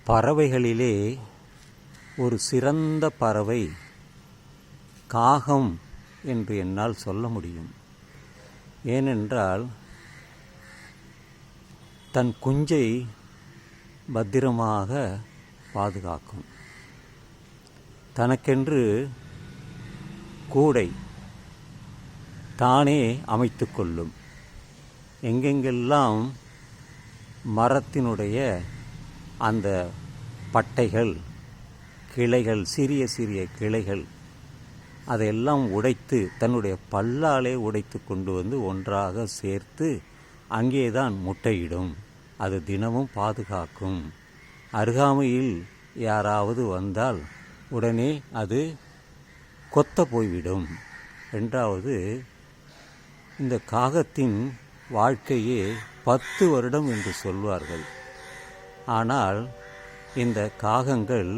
பறவைகளிலே ஒரு சிறந்த பறவை காகம் என்று என்னால் சொல்ல முடியும். ஏனென்றால் தன் குஞ்சை பத்திரமாக பாதுகாக்கும். தனக்கென்று கூடை தானே அமைத்து கொள்ளும். எங்கெங்கெல்லாம் மரத்தினுடைய அந்த பட்டைகள், கிளைகள், சிறிய சிறிய கிளைகள் அதையெல்லாம் உடைத்து தன்னுடைய பல்லாலே உடைத்து கொண்டு வந்து ஒன்றாக சேர்த்து அங்கேதான் முட்டையிடும். அது தினமும் பாதுகாக்கும். அருகாமையில் யாராவது வந்தால் உடனே அது கொத்த போய்விடும். ரெண்டாவது, இந்த காகத்தின் வாழ்க்கையே 10 வருடம் என்று சொல்வார்கள். ஆனால் இந்த காகங்கள்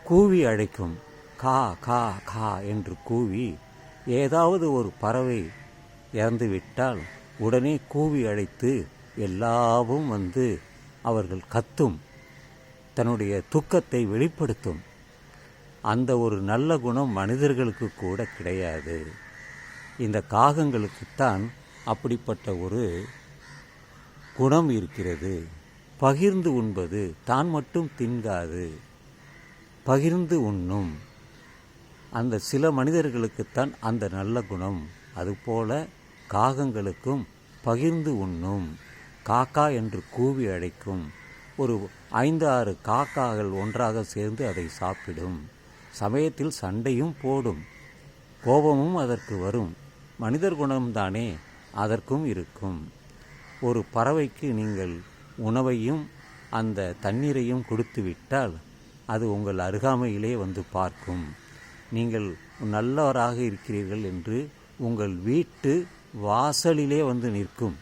கூவி அழைக்கும். கா கா கா என்று கூவி, ஏதாவது ஒரு பறவை இறந்துவிட்டால் உடனே கூவி அழைத்து எல்லாவும் வந்து அவர்கள் கத்தும். தன்னுடைய துக்கத்தை வெளிப்படுத்தும். அந்த ஒரு நல்ல குணம் மனிதர்களுக்கு கூட கிடையாது. இந்த காகங்களுக்குத்தான் அப்படிப்பட்ட ஒரு குணம் இருக்கிறது. பகிர்ந்து உண்பது. தான் மட்டும் தின்காது, பகிர்ந்து உண்ணும். அந்த சில மனிதர்களுக்குத்தான் அந்த நல்ல குணம். அதுபோல காகங்களுக்கும் பகிர்ந்து உண்ணும். காக்கா என்று கூவி அழைக்கும். ஒரு 5-6 காக்காக்கள் ஒன்றாக சேர்ந்து அதை சாப்பிடும். சமயத்தில் சண்டையும் போடும். கோபமும் அதற்கு வரும். மனிதர் குணம்தானே, அதற்கும் இருக்கும். ஒரு பறவைக்கு நீங்கள் உணவையும் அந்த தண்ணீரையும் கொடுத்து விட்டால் அது உங்கள் அருகாமையிலே வந்து பார்க்கும். நீங்கள் நல்லவராக இருக்கிறீர்கள் என்று உங்கள் வீட்டு வாசலிலே வந்து நிற்கும்.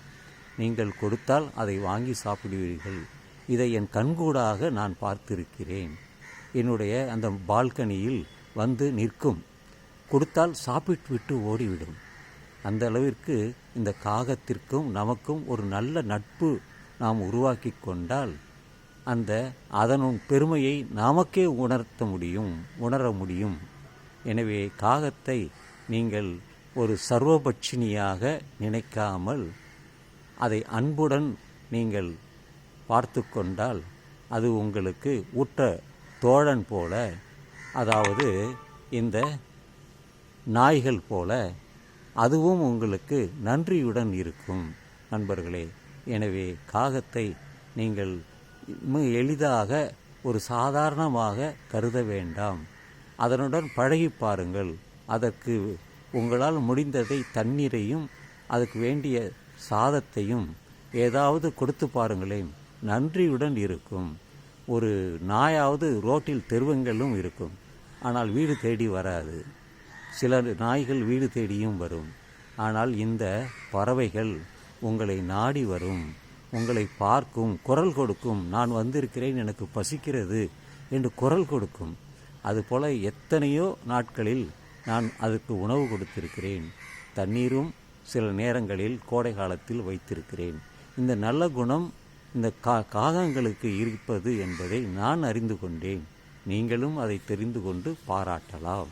நீங்கள் கொடுத்தால் அதை வாங்கி சாப்பிடுவீர்கள். இதை என் கண்கூடாக நான் பார்த்திருக்கிறேன். என்னுடைய அந்த பால்கனியில் வந்து நிற்கும். கொடுத்தால் சாப்பிட்டு விட்டு ஓடிவிடும். அந்த அளவிற்கு இந்த காகத்திற்கும் நமக்கும் ஒரு நல்ல நட்பு நாம் உருவாக்கி கொண்டால் அதனும் பெருமையை நமக்கே உணர முடியும். எனவே காகத்தை நீங்கள் ஒரு சர்வபட்சினியாக நினைக்காமல் அதை அன்புடன் நீங்கள் பார்த்து கொண்டால் அது உங்களுக்கு உற்ற தோழன் போல, அதாவது இந்த நாய்கள் போல அதுவும் உங்களுக்கு நன்றியுடன் இருக்கும். நண்பர்களே, எனவே காகத்தை நீங்கள் எளிதாக ஒரு சாதாரணமாக கருத வேண்டாம். அதனுடன் பழகி பாருங்கள். அதற்கு உங்களால் முடிந்ததை தண்ணீரையும் அதுக்கு வேண்டிய சாதத்தையும் ஏதாவது கொடுத்து பாருங்களேன். நன்றியுடன் இருக்கும். ஒரு நாயாவது ரோட்டில் தெருவங்களும் இருக்கும், ஆனால் வீடு தேடி வராது. சில நாய்கள் வீடு தேடியும் வரும். ஆனால் இந்த பறவைகள் உங்களை நாடி வரும், உங்களை பார்க்கும், குரல் கொடுக்கும். நான் வந்திருக்கிறேன், எனக்கு பசிக்கிறது என்று குரல் கொடுக்கும். அதுபோல் எத்தனையோ நாட்களில் நான் அதுக்கு உணவு கொடுத்திருக்கிறேன். தண்ணீரும் சில நேரங்களில் கோடை காலத்தில் வைத்திருக்கிறேன். இந்த நல்ல குணம் இந்த காகங்களுக்கு இருப்பது என்பதை நான் அறிந்து கொண்டேன். நீங்களும் அதை தெரிந்து கொண்டு பாராட்டலாம்.